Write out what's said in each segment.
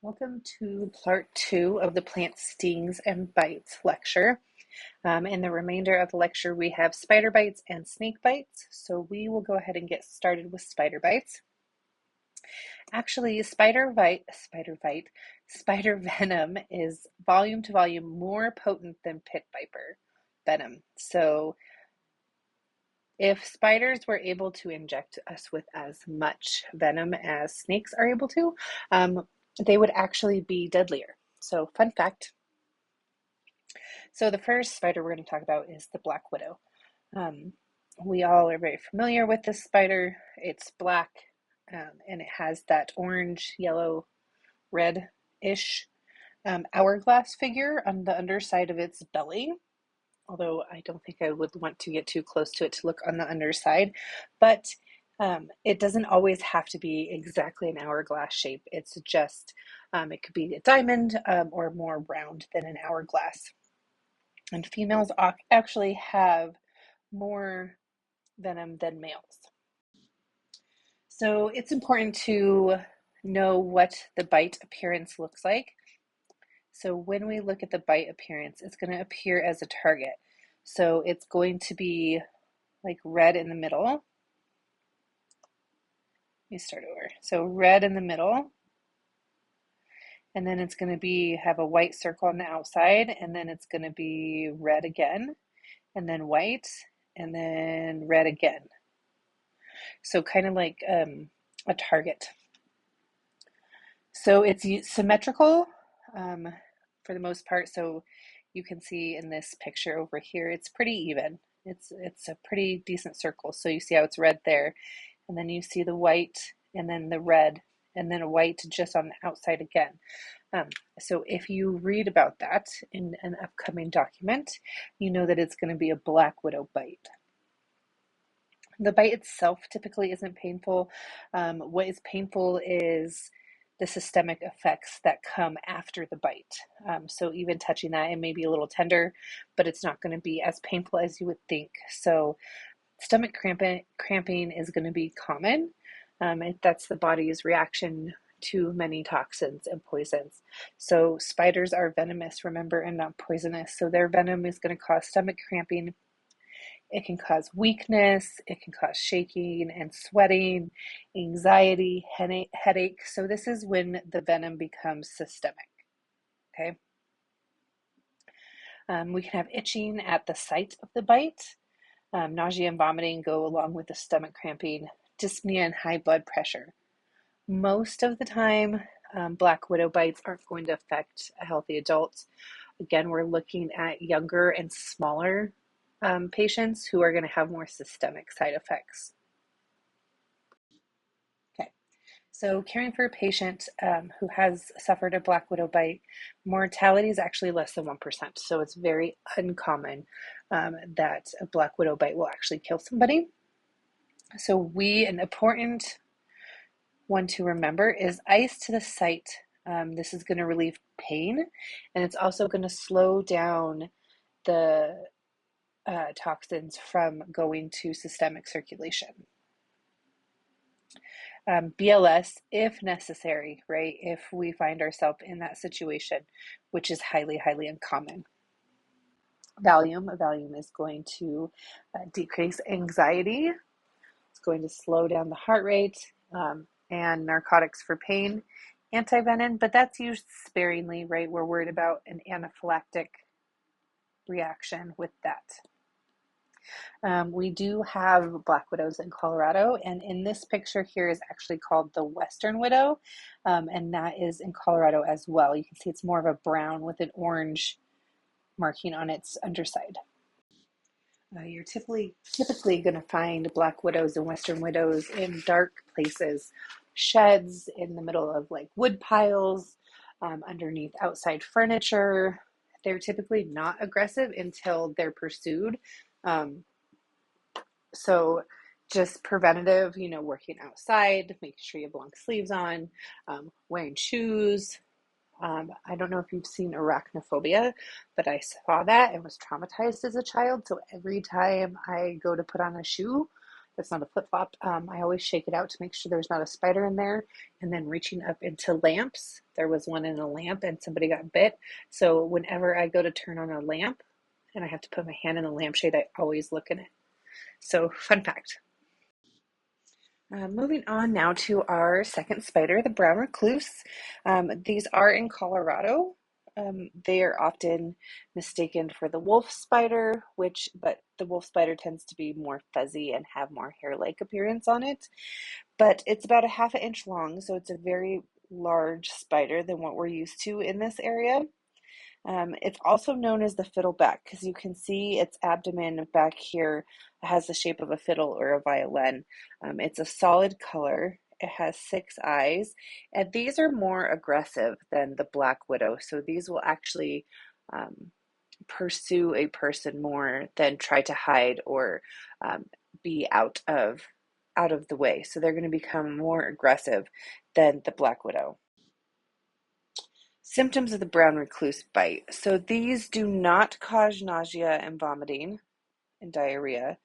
Welcome to part 2 of the plant stings and bites lecture. In the remainder of the lecture, we have spider bites and snake bites. So we will go ahead and get started with spider bites. Actually, spider venom is volume to volume more potent than pit viper venom. So if spiders were able to inject us with as much venom as snakes are able to, they would actually be deadlier. So fun fact. So the first spider we're going to talk about is the black widow. We all are very familiar with this spider. It's black and it has that orange, yellow, red-ish hourglass figure on the underside of its belly. Although I don't think I would want to get too close to it to look on the underside, but it doesn't always have to be exactly an hourglass shape. It's just, it could be a diamond or more round than an hourglass. And females actually have more venom than males. So it's important to know what the bite appearance looks like. So when we look at the bite appearance, it's going to appear as a target. So it's going to be like red in the middle. Let me start over. So red in the middle. And then it's going to have a white circle on the outside. And then it's going to be red again. And then white. And then red again. So kind of like a target. So it's symmetrical for the most part. So you can see in this picture over here, it's pretty even. It's a pretty decent circle. So you see how it's red there, and then you see the white, and then the red, and then a white just on the outside again. So if you read about that in an upcoming document, you know that it's going to be a black widow bite. The bite itself typically isn't painful. What is painful is the systemic effects that come after the bite. So even touching that, it may be a little tender, but it's not going to be as painful as you would think. So stomach cramping is going to be common. That's the body's reaction to many toxins and poisons. So spiders are venomous, remember, and not poisonous. So their venom is going to cause stomach cramping. It can cause weakness, it can cause shaking and sweating, anxiety, headache. So this is when the venom becomes systemic, okay? We can have itching at the site of the bite. Nausea and vomiting go along with the stomach cramping, dyspnea, and high blood pressure. Most of the time, black widow bites aren't going to affect a healthy adult. Again, we're looking at younger and smaller patients who are going to have more systemic side effects. Okay, so caring for a patient who has suffered a black widow bite, mortality is actually less than 1%. So it's very uncommon that a black widow bite will actually kill somebody. So an important one to remember is ice to the site. This is going to relieve pain, and it's also going to slow down the toxins from going to systemic circulation. BLS, if necessary, right? If we find ourselves in that situation, which is highly, highly uncommon. Valium is going to decrease anxiety. It's going to slow down the heart rate, and narcotics for pain, antivenom, but that's used sparingly, right? We're worried about an anaphylactic reaction with that. We do have black widows in Colorado, and in this picture here is actually called the Western widow, and that is in Colorado as well. You can see it's more of a brown with an orange marking on its underside. You're typically going to find black widows and Western widows in dark places, sheds, in the middle of like wood piles, underneath outside furniture. They're typically not aggressive until they're pursued. So just preventative, working outside, making sure you have long sleeves on, wearing shoes. I don't know if you've seen arachnophobia, but I saw that and was traumatized as a child. So every time I go to put on a shoe, It's not a flip-flop. I always shake it out to make sure there's not a spider in there. And then reaching up into lamps, there was one in a lamp and somebody got bit. So whenever I go to turn on a lamp and I have to put my hand in the lampshade, I always look in it. So fun fact. Moving on now to our second spider, the brown recluse. These are in Colorado. They are often mistaken for the wolf spider, but the wolf spider tends to be more fuzzy and have more hair-like appearance on it. But it's about a half an inch long, so it's a very large spider than what we're used to in this area. It's also known as the fiddleback because you can see its abdomen back here has the shape of a fiddle or a violin. It's a solid color. It has 6 eyes, and these are more aggressive than the black widow. So these will actually pursue a person more than try to hide or be out of the way. So they're going to become more aggressive than the black widow. Symptoms of the brown recluse bite. So these do not cause nausea and vomiting and diarrhea.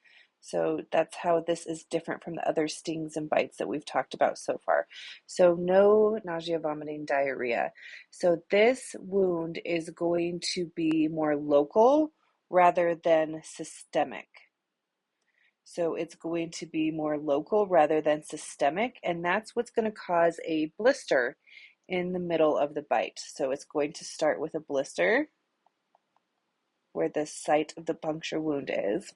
So that's how this is different from the other stings and bites that we've talked about so far. So no nausea, vomiting, diarrhea. So this wound is going to be more local rather than systemic. So it's going to be more local rather than systemic, and that's what's going to cause a blister in the middle of the bite. So it's going to start with a blister where the site of the puncture wound is.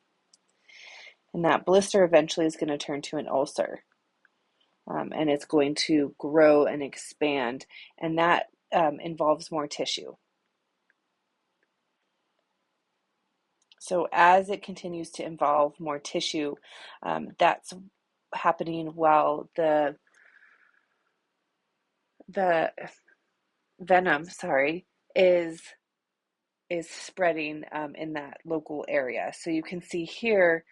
And that blister eventually is going to turn to an ulcer. And it's going to grow and expand, and that involves more tissue. So as it continues to involve more tissue, that's happening while the venom, is spreading in that local area. So you can see here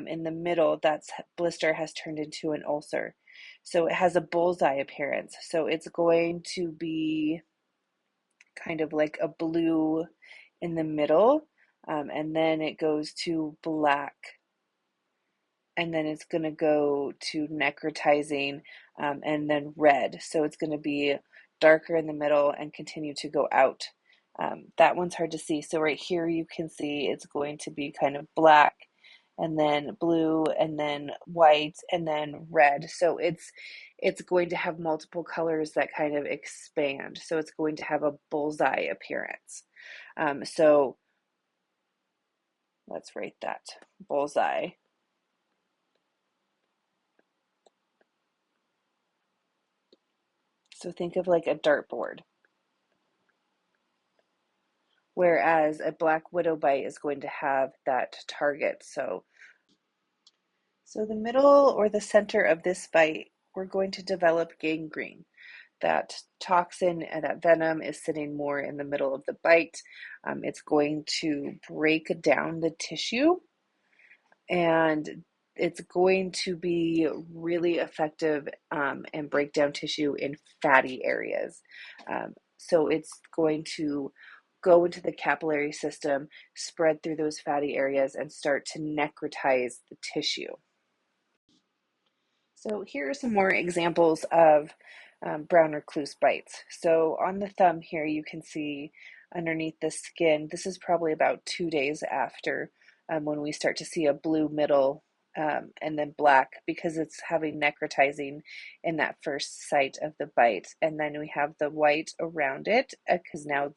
in the middle, that blister has turned into an ulcer. So it has a bullseye appearance. So it's going to be kind of like a blue in the middle, and then it goes to black, and then it's going to go to necrotizing, and then red. So it's going to be darker in the middle and continue to go out. That one's hard to see. So right here you can see it's going to be kind of black and then blue and then white and then red. So it's going to have multiple colors that kind of expand. So it's going to have a bullseye appearance. So let's rate that bullseye. So think of like a dartboard. Whereas a black widow bite is going to have that target. So the middle or the center of this bite, we're going to develop gangrene. That toxin and that venom is sitting more in the middle of the bite. It's going to break down the tissue, and it's going to be really effective and break down tissue in fatty areas. So it's going to go into the capillary system, spread through those fatty areas, and start to necrotize the tissue. So here are some more examples of brown recluse bites. So on the thumb here, you can see underneath the skin, this is probably about 2 days after when we start to see a blue middle and then black because it's having necrotizing in that first site of the bite. And then we have the white around it because now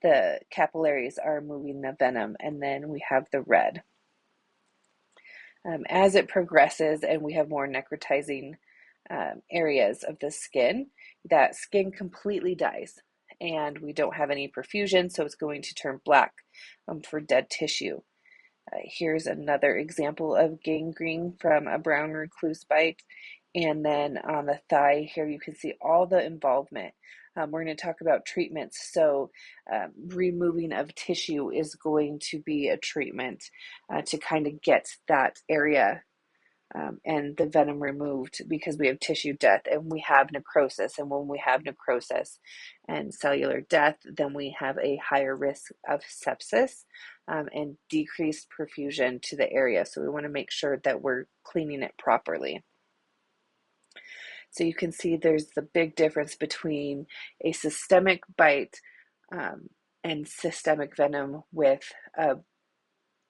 the capillaries are moving the venom, and then we have the red. As it progresses and we have more necrotizing areas of the skin, that skin completely dies and we don't have any perfusion, so it's going to turn black for dead tissue. Here's another example of gangrene from a brown recluse bite. And then on the thigh here, you can see all the involvement. We're going to talk about treatments. So removing of tissue is going to be a treatment to kind of get that area and the venom removed because we have tissue death and we have necrosis. And when we have necrosis and cellular death, then we have a higher risk of sepsis and decreased perfusion to the area. So we want to make sure that we're cleaning it properly. So you can see there's the big difference between a systemic bite and systemic venom with a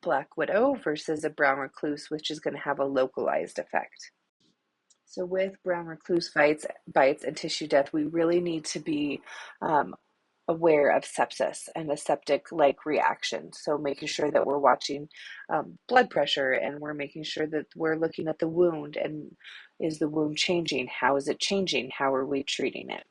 black widow versus a brown recluse, which is going to have a localized effect. So with brown recluse bites and tissue death, we really need to be aware of sepsis and a septic-like reaction. So making sure that we're watching blood pressure, and we're making sure that we're looking at the wound, and is the wound changing? How is it changing? How are we treating it?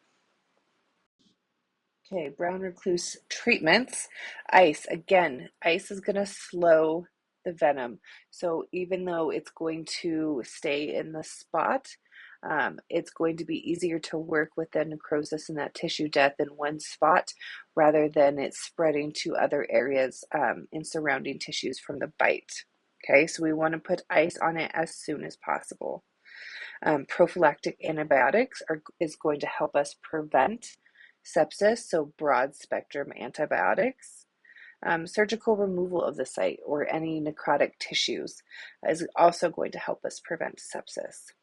Okay, brown recluse treatments. Ice. Again, ice is going to slow the venom. So even though it's going to stay in the spot, it's going to be easier to work with the necrosis and that tissue death in one spot rather than it spreading to other areas in surrounding tissues from the bite. Okay, so we want to put ice on it as soon as possible. Prophylactic antibiotics is going to help us prevent sepsis, so broad spectrum antibiotics. Surgical removal of the site or any necrotic tissues is also going to help us prevent sepsis.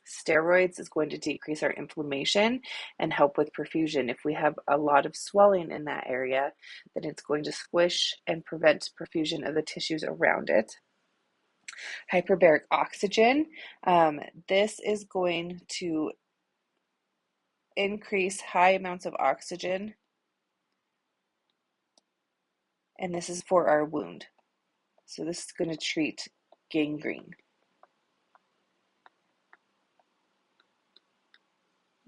Steroids is going to decrease our inflammation and help with perfusion. If we have a lot of swelling in that area, then it's going to squish and prevent perfusion of the tissues around it. Hyperbaric oxygen. This is going to increase high amounts of oxygen, and this is for our wound. So this is going to treat gangrene.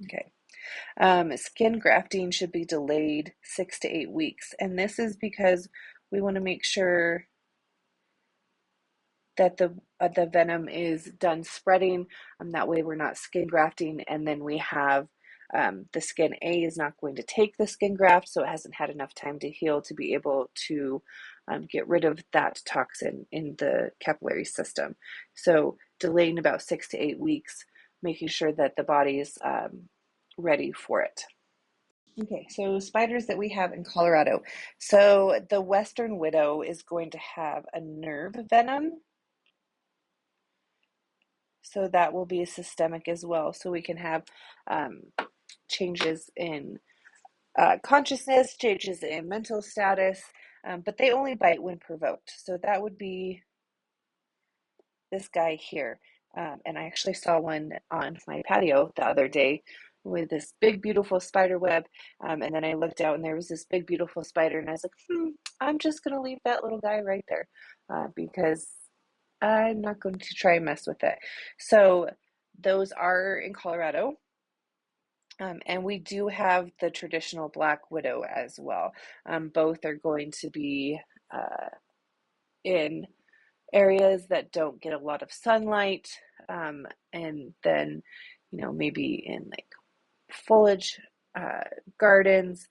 Okay. Skin grafting should be delayed 6 to 8 weeks, and this is because we want to make sure that the venom is done spreading. That way we're not skin grafting, and then we have the skin A is not going to take the skin graft, so it hasn't had enough time to heal to be able to get rid of that toxin in the capillary system. So delaying about 6 to 8 weeks, making sure that the body is ready for it. Okay, so spiders that we have in Colorado. So the Western Widow is going to have a nerve venom. So that will be systemic as well. So we can have changes in consciousness, changes in mental status, but they only bite when provoked. So that would be this guy here. And I actually saw one on my patio the other day with this big, beautiful spider web. And then I looked out and there was this big, beautiful spider. And I was like, I'm just going to leave that little guy right there because I'm not going to try and mess with it. So those are in Colorado. And we do have the traditional black widow as well. Both are going to be in areas that don't get a lot of sunlight, and then, maybe in like foliage, gardens,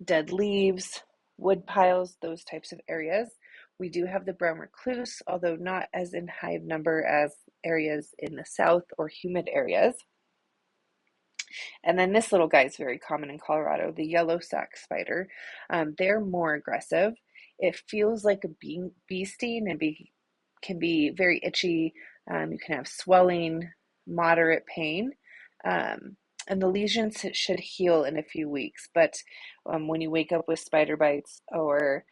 dead leaves, wood piles, those types of areas. We do have the brown recluse, although not as in high number as areas in the south or humid areas. And then this little guy is very common in Colorado, the yellow sac spider. They're more aggressive. It feels like a bee sting and can be very itchy. You can have swelling, moderate pain. And the lesions should heal in a few weeks. But when you wake up with spider bites or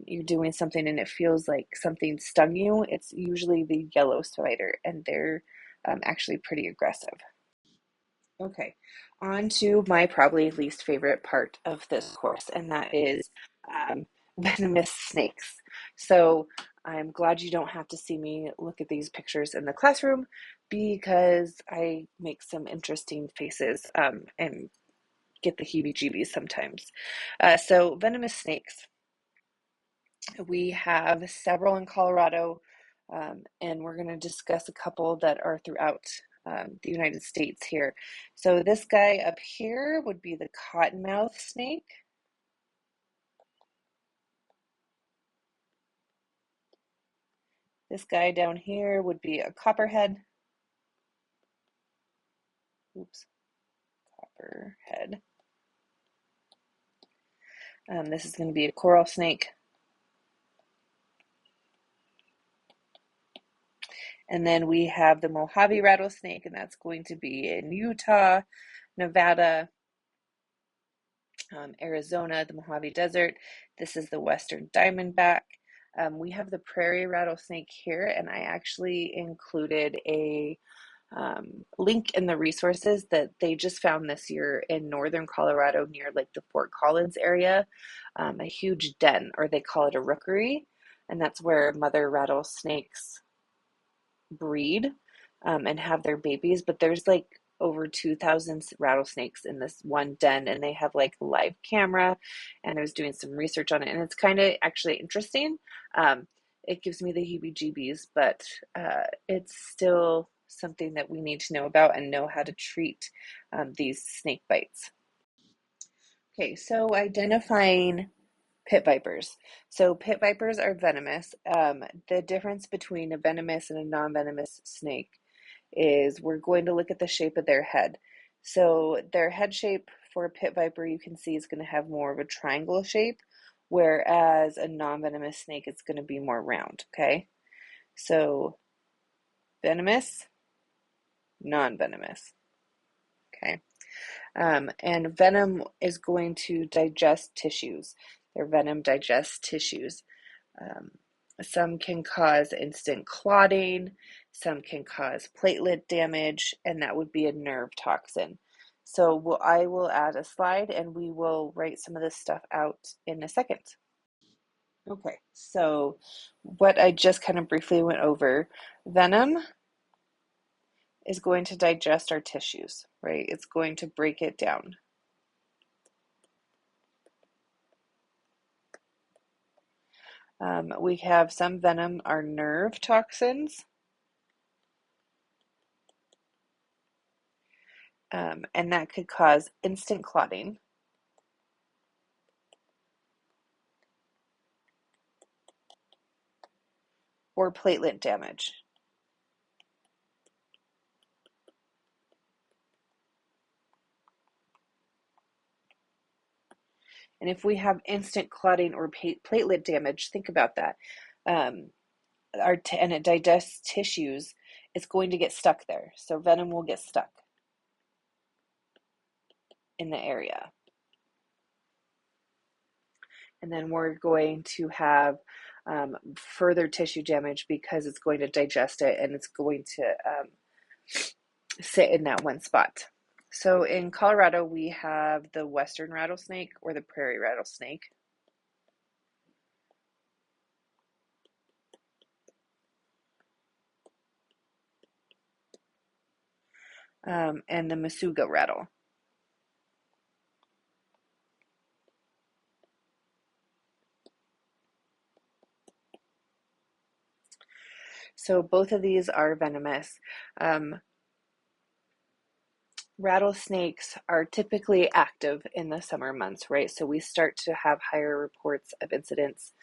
you're doing something and it feels like something stung you, it's usually the yellow spider, and they're actually pretty aggressive. Okay, on to my probably least favorite part of this course, and that is um, venomous snakes. So I'm glad you don't have to see me look at these pictures in the classroom because I make some interesting faces and get the heebie-jeebies sometimes. So venomous snakes. We have several in Colorado, and we're going to discuss a couple that are throughout the United States here. So this guy up here would be the cottonmouth snake. This guy down here would be a copperhead. Oops, copperhead. This is going to be a coral snake. And then we have the Mojave rattlesnake, and that's going to be in Utah, Nevada, Arizona, the Mojave Desert. This is the Western Diamondback. We have the prairie rattlesnake here, and I actually included a link in the resources that they just found this year in northern Colorado near like the Fort Collins area, a huge den, or they call it a rookery, and that's where mother rattlesnakes breed and have their babies. But there's like over 2,000 rattlesnakes in this one den, and they have like a live camera, and I was doing some research on it, and it's kind of actually interesting. It gives me the heebie-jeebies, but it's still something that we need to know about and know how to treat these snake bites. Okay, so identifying pit vipers. So pit vipers are venomous. The difference between a venomous and a non-venomous snake is we're going to look at the shape of their head. So their head shape for a pit viper, you can see, is going to have more of a triangle shape, whereas a non-venomous snake is going to be more round, okay? So venomous, non-venomous, okay? And venom is going to digest tissues. Their venom digests tissues. Um, some can cause instant clotting, some can cause platelet damage, and that would be a nerve toxin. So I will add a slide and we will write some of this stuff out in a second. Okay, so what I just kind of briefly went over, venom is going to digest our tissues, right? It's going to break it down. We have some venom are nerve toxins, and that could cause instant clotting. Or platelet damage. And if we have instant clotting or platelet damage, think about that. And it digests tissues, it's going to get stuck there. So venom will get stuck in the area. And then we're going to have further tissue damage because it's going to digest it and it's going to sit in that one spot. So in Colorado, we have the western rattlesnake or the prairie rattlesnake. And the Masuga rattle. So both of these are venomous. Rattlesnakes are typically active in the summer months, right? So we start to have higher reports of incidents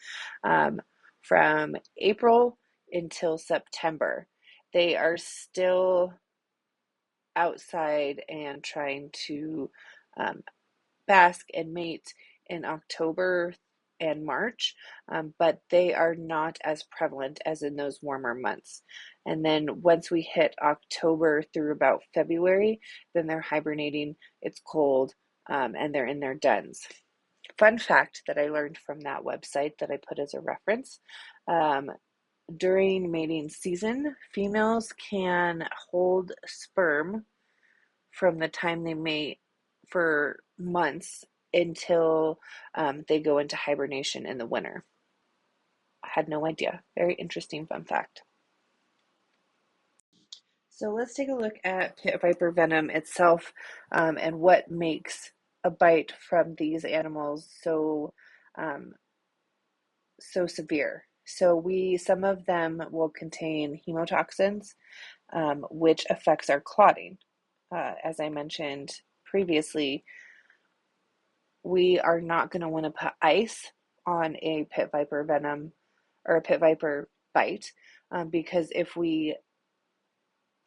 from April until September. They are still outside and trying to bask and mate in October and March, but they are not as prevalent as in those warmer months. And then once we hit October through about February, then they're hibernating, it's cold, and they're in their dens. Fun fact that I learned from that website that I put as a reference, during mating season, females can hold sperm from the time they mate for months until they go into hibernation in the winter. I had no idea. Very interesting fun fact. So let's take a look at pit viper venom itself and what makes a bite from these animals so severe. So some of them will contain hemotoxins, which affects our clotting. As I mentioned previously, we are not going to want to put ice on a pit viper venom or a pit viper bite. because if we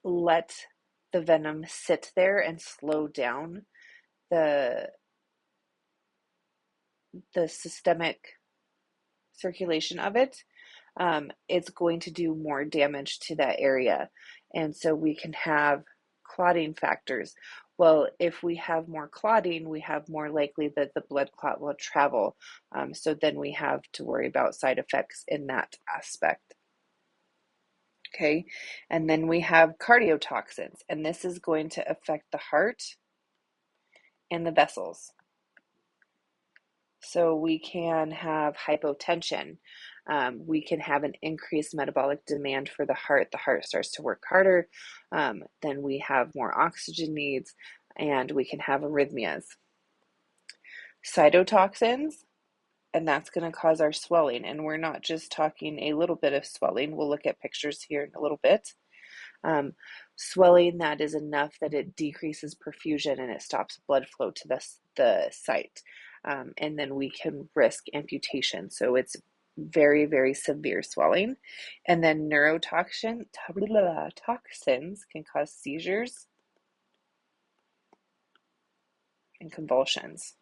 let the venom sit there and slow down the systemic circulation of it, it's going to do more damage to that area. And so we can have clotting factors. Well, if we have more clotting, we have more likely that the blood clot will travel. So then we have to worry about side effects in that aspect. Okay, and then we have cardiotoxins, and this is going to affect the heart and the vessels. So we can have hypotension. We can have an increased metabolic demand for the heart. The heart starts to work harder. Then we have more oxygen needs, and we can have arrhythmias. Cytotoxins, and that's going to cause our swelling. And we're not just talking a little bit of swelling. We'll look at pictures here in a little bit. Swelling that is enough that it decreases perfusion and it stops blood flow to the site. And then we can risk amputation. So it's very, very severe swelling. And then toxins can cause seizures and convulsions.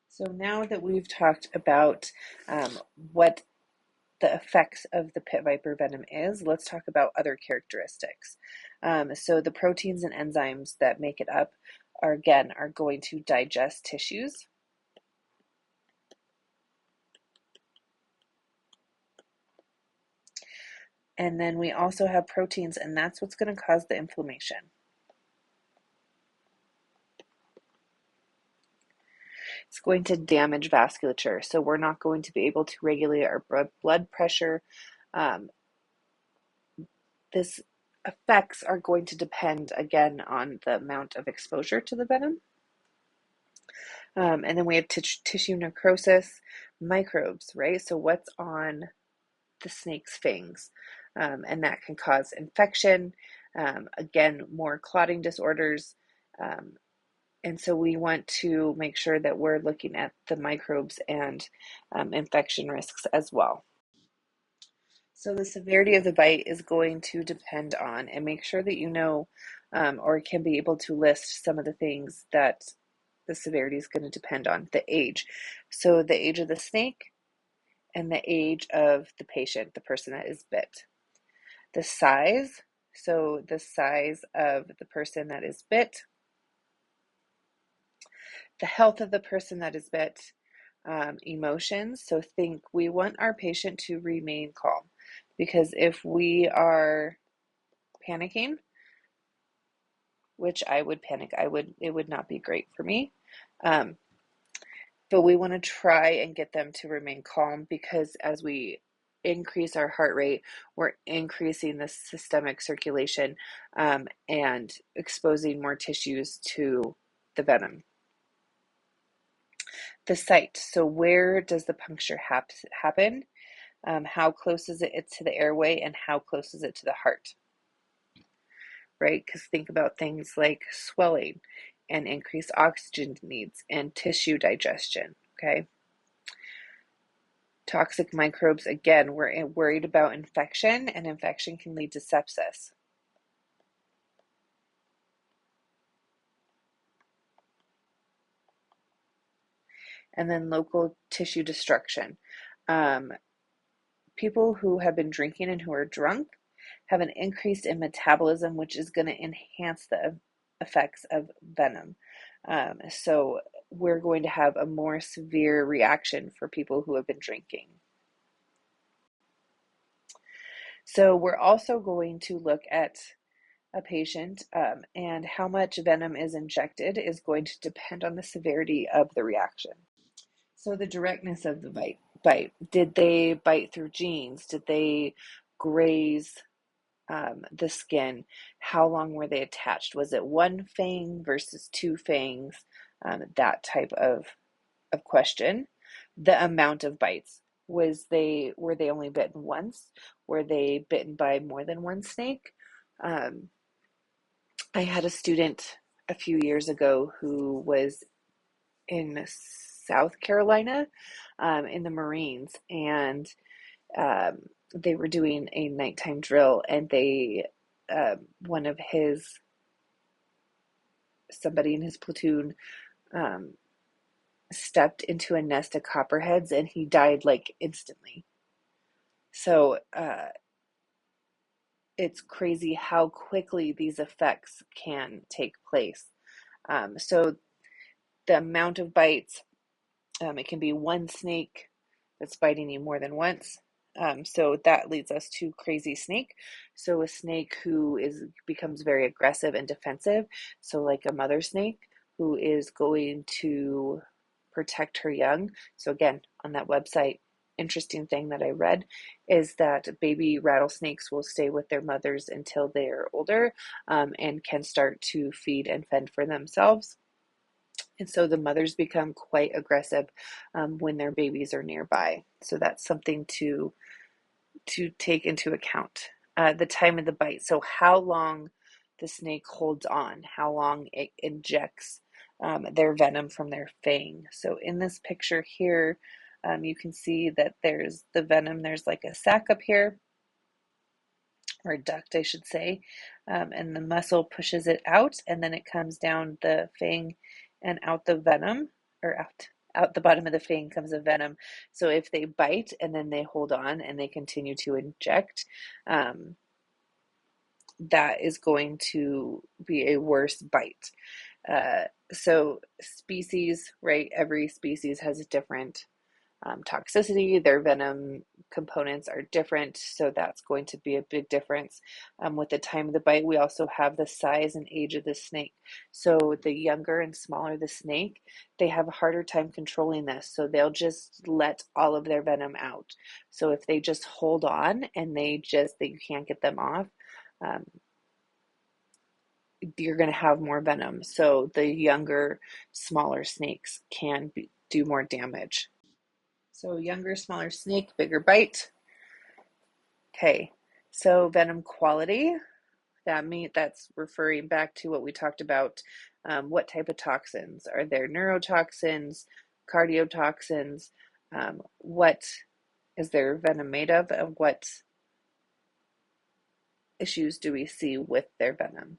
So now that we've talked about what the effects of the pit viper venom is, let's talk about other characteristics. So the proteins and enzymes that make it up are going to digest tissues. And then we also have proteins, and that's what's going to cause the inflammation. It's going to damage vasculature, so we're not going to be able to regulate our blood pressure. This effects are going to depend, again, on the amount of exposure to the venom. And then we have tissue necrosis, microbes, right? So what's on the snake's fangs? And that can cause infection, again, more clotting disorders. And so we want to make sure that we're looking at the microbes and infection risks as well. So the severity of the bite is going to depend on, and make sure that you know or can be able to list some of the things that the severity is going to depend on. The age. So the age of the snake and the age of the patient, the person that is bit. The size. So the size of the person that is bit. The health of the person that is bit. Emotions. So we want our patient to remain calm, because if we are panicking, which I would panic, it would not be great for me. But we want to try and get them to remain calm, because as we increase our heart rate, we're increasing the systemic circulation and exposing more tissues to the venom. The site. So where does the puncture happen? How close is it to the airway, and how close is it to the heart? Right? Because think about things like swelling and increased oxygen needs and tissue digestion. Okay. Toxic microbes, again, we're worried about infection, and infection can lead to sepsis. And then local tissue destruction. People who have been drinking and who are drunk have an increase in metabolism, which is going to enhance the effects of venom. So we're going to have a more severe reaction for people who have been drinking. So we're also going to look at a patient, and how much venom is injected is going to depend on the severity of the reaction. So the directness of the bite. Did they bite through jeans? Did they graze the skin? How long were they attached? Was it one fang versus two fangs? That type of question. The amount of bites. Were they only bitten once? Were they bitten by more than one snake? I had a student a few years ago who was in South Carolina, in the Marines, and um, they were doing a nighttime drill, and one of somebody in his platoon, um, stepped into a nest of copperheads, and he died like instantly. So it's crazy how quickly these effects can take place. So the amount of bites, it can be one snake that's biting you more than once. So that leads us to crazy snake. So a snake who becomes very aggressive and defensive. So like a mother snake who is going to protect her young. So again, on that website, interesting thing that I read is that baby rattlesnakes will stay with their mothers until they're older, and can start to feed and fend for themselves. And so the mothers become quite aggressive, when their babies are nearby. So that's something to take into account. The time of the bite. So how long the snake holds on, how long it injects their venom from their fang. So in this picture here, you can see that there's the venom. There's like a sac up here, or a duct, I should say, and the muscle pushes it out, and then it comes down the fang and out the venom, or out the bottom of the fang comes the venom. So if they bite and then they hold on and they continue to inject, that is going to be a worse bite. So species, right? Every species has a different toxicity. Their venom components are different, so that's going to be a big difference. With the time of the bite, we also have the size and age of the snake. So the younger and smaller the snake, they have a harder time controlling this, so they'll just let all of their venom out. So if they just hold on and they can't get them off, um, you're going to have more venom. So the younger, smaller snakes can do more damage. So younger, smaller snake, bigger bite. Okay, so venom quality. That's referring back to what we talked about. What type of toxins? Are there neurotoxins, cardiotoxins? What is their venom made of? And what issues do we see with their venom?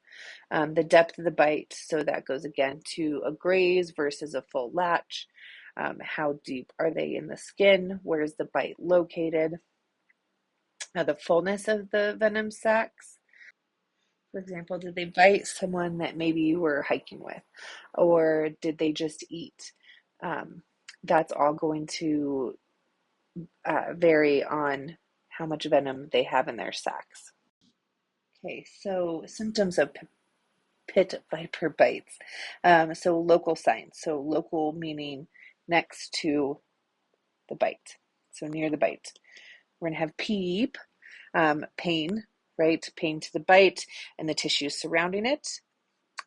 The depth of the bite. So that goes again to a graze versus a full latch. How deep are they in the skin? Where is the bite located? The fullness of the venom sacs. For example, did they bite someone that maybe you were hiking with? Or did they just eat? Um, that's all going to vary on how much venom they have in their sacs. Okay, so symptoms of pit viper bites. So local signs. So local meaning next to the bite. So near the bite. We're going to have PEEP, pain, right? Pain to the bite and the tissues surrounding it,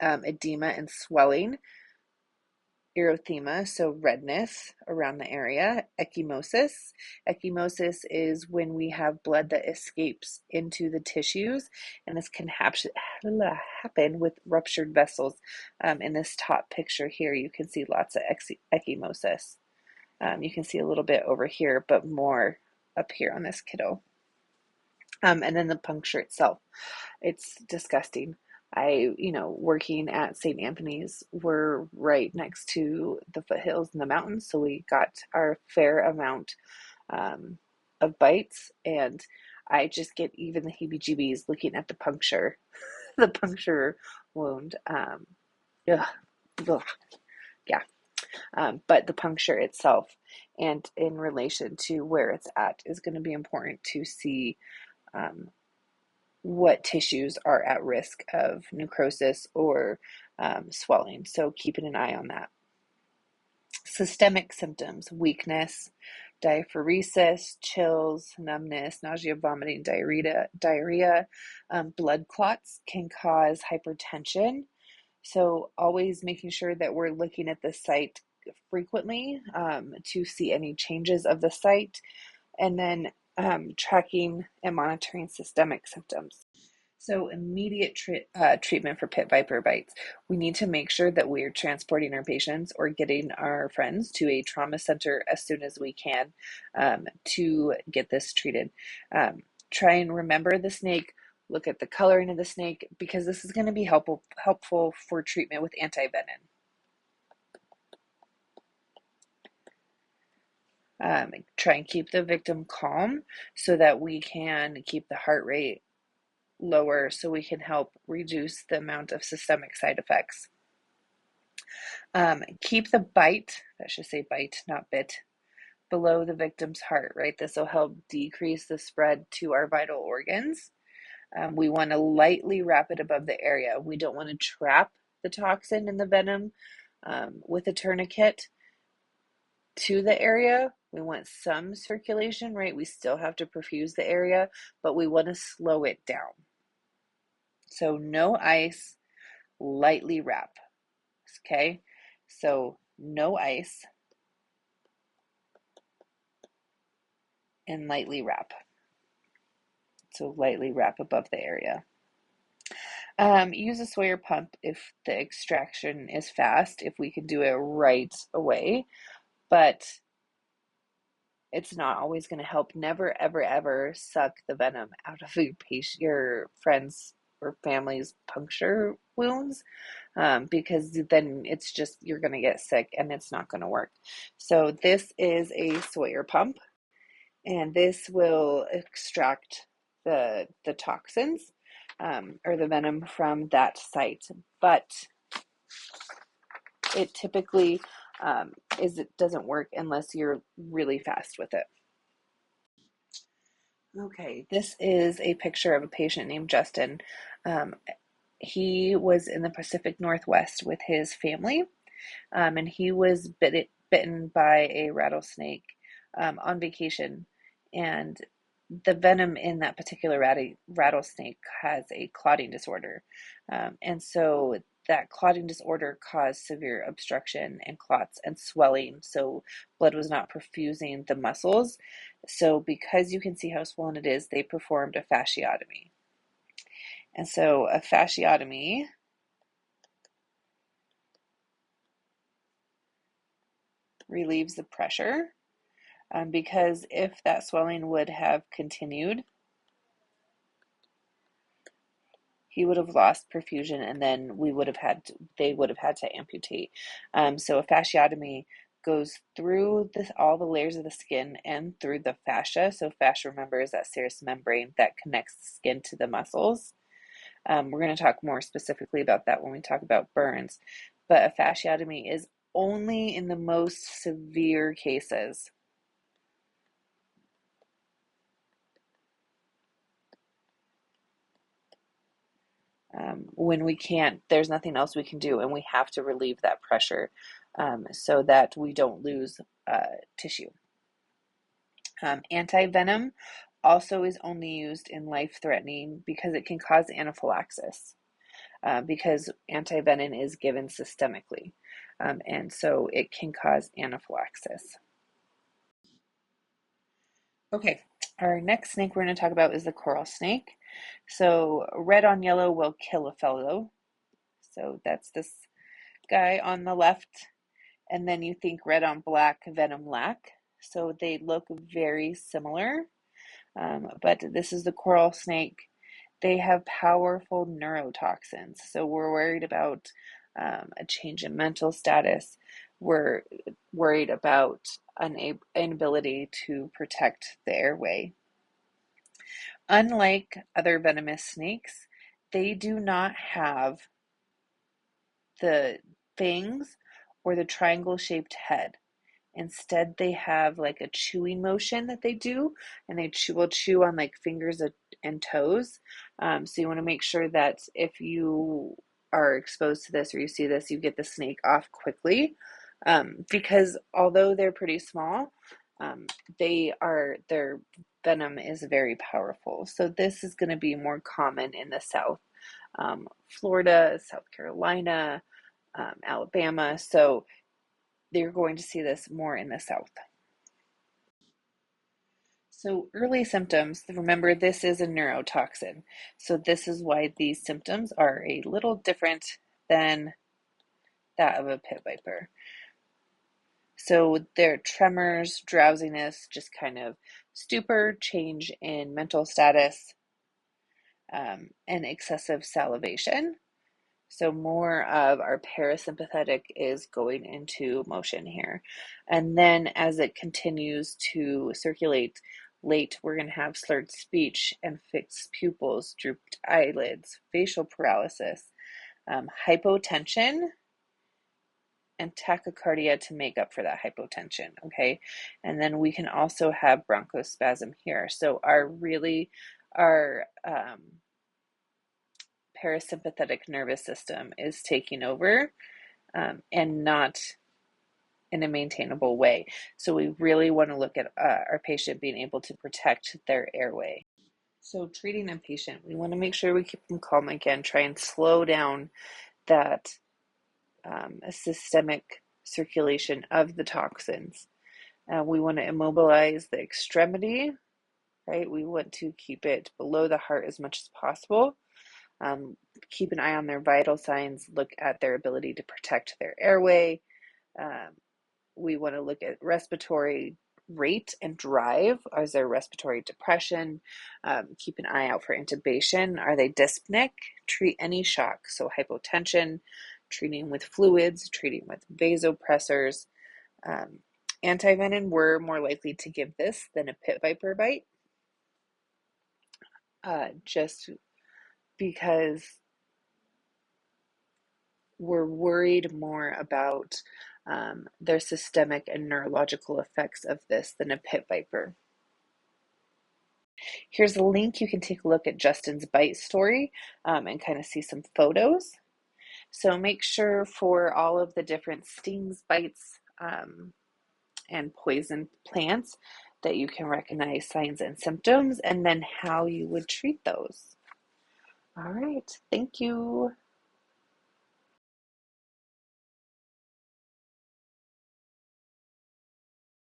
edema and swelling, erythema, so redness around the area, ecchymosis. Ecchymosis is when we have blood that escapes into the tissues, and this can happen with ruptured vessels. In this top picture here, you can see lots of ecchymosis. You can see a little bit over here, but more up here on this kiddo. And then the puncture itself, it's disgusting. Working at St. Anthony's, we're right next to the foothills and the mountains, so we got our fair amount of bites, and I just get even the heebie-jeebies looking at the puncture, the puncture wound. Ugh, ugh, yeah. But the puncture itself, and in relation to where it's at, is going to be important to see what tissues are at risk of necrosis or swelling. So keeping an eye on that. Systemic symptoms: weakness, diaphoresis, chills, numbness, nausea, vomiting, diarrhea. Blood clots can cause hypertension. So always making sure that we're looking at the site frequently, to see any changes of the site, and then tracking and monitoring systemic symptoms. So immediate treatment for pit viper bites. We need to make sure that we're transporting our patients or getting our friends to a trauma center as soon as we can to get this treated. Um, Try and remember the snake. Look at the coloring of the snake because this is going to be helpful for treatment with antivenom. Try and keep the victim calm so that we can keep the heart rate lower so we can help reduce the amount of systemic side effects. Keep the bite, that should say bite, not bit, below the victim's heart, right? This will help decrease the spread to our vital organs. We want to lightly wrap it above the area. We don't want to trap the toxin in the venom with a tourniquet to the area. We want some circulation, right? We still have to perfuse the area, but we want to slow it down. So no ice, lightly wrap. Okay, so no ice and lightly wrap. So lightly wrap above the area. Use a Sawyer pump if the extraction is fast, if we can do it right away, but it's not always going to help. Never, ever, ever suck the venom out of your friend's or family's puncture wounds because then it's just, you're going to get sick and it's not going to work. So this is a Sawyer pump and this will extract the toxins or the venom from that site. But it typically it doesn't work unless you're really fast with it. Okay, this is a picture of a patient named Justin. Um, he was in the Pacific Northwest with his family, and he was bitten by a rattlesnake on vacation. And the venom in that particular rattlesnake has a clotting disorder. And so that clotting disorder caused severe obstruction and clots and swelling. So blood was not perfusing the muscles. So because you can see how swollen it is, they performed a fasciotomy. And so a fasciotomy relieves the pressure because if that swelling would have continued, he would have lost perfusion and then they would have had to amputate. So a fasciotomy goes through all the layers of the skin and through the fascia. So fascia, remember, is that serous membrane that connects the skin to the muscles. We're going to talk more specifically about that when we talk about burns. But a fasciotomy is only in the most severe cases. When we can't, there's nothing else we can do, and we have to relieve that pressure so that we don't lose tissue. Antivenom also is only used in life-threatening because it can cause anaphylaxis because antivenom is given systemically, and so it can cause anaphylaxis. Okay, our next snake we're going to talk about is the coral snake. So red on yellow will kill a fellow. So that's this guy on the left. And then you think red on black, venom lack. So they look very similar. But this is the coral snake. They have powerful neurotoxins. So we're worried about a change in mental status. We're worried about an inability to protect the airway. Unlike other venomous snakes, they do not have the fangs or the triangle shaped head. Instead, they have like a chewing motion that they do, and they will chew on like fingers and toes. So you want to make sure that if you are exposed to this or you see this, you get the snake off quickly. Because although they're pretty small, their venom is very powerful. So this is going to be more common in the South, Florida, South Carolina, Alabama. So you're going to see this more in the South. So early symptoms, remember this is a neurotoxin. So this is why these symptoms are a little different than that of a pit viper. So their tremors, drowsiness, just kind of stupor, change in mental status, and excessive salivation. So more of our parasympathetic is going into motion here. And then as it continues to circulate late, we're going to have slurred speech and fixed pupils, drooped eyelids, facial paralysis, hypotension, and tachycardia to make up for that hypotension, okay? And then we can also have bronchospasm here. So our parasympathetic nervous system is taking over, and not in a maintainable way. So we really want to look at our patient being able to protect their airway. So treating a patient, we want to make sure we keep them calm again, try and slow down that systemic circulation of the toxins. We want to immobilize the extremity, right? We want to keep it below the heart as much as possible. Keep an eye on their vital signs, look at their ability to protect their airway. We want to look at respiratory rate and drive. Is there respiratory depression? Keep an eye out for intubation. Are they dyspneic? Treat any shock. So hypotension, treating with fluids, treating with vasopressors. Antivenin, we're more likely to give this than a pit viper bite, just because we're worried more about their systemic and neurological effects of this than a pit viper. Here's a link. You can take a look at Justin's bite story and kind of see some photos. So make sure for all of the different stings, bites, and poison plants that you can recognize signs and symptoms and then how you would treat those. All right. Thank you.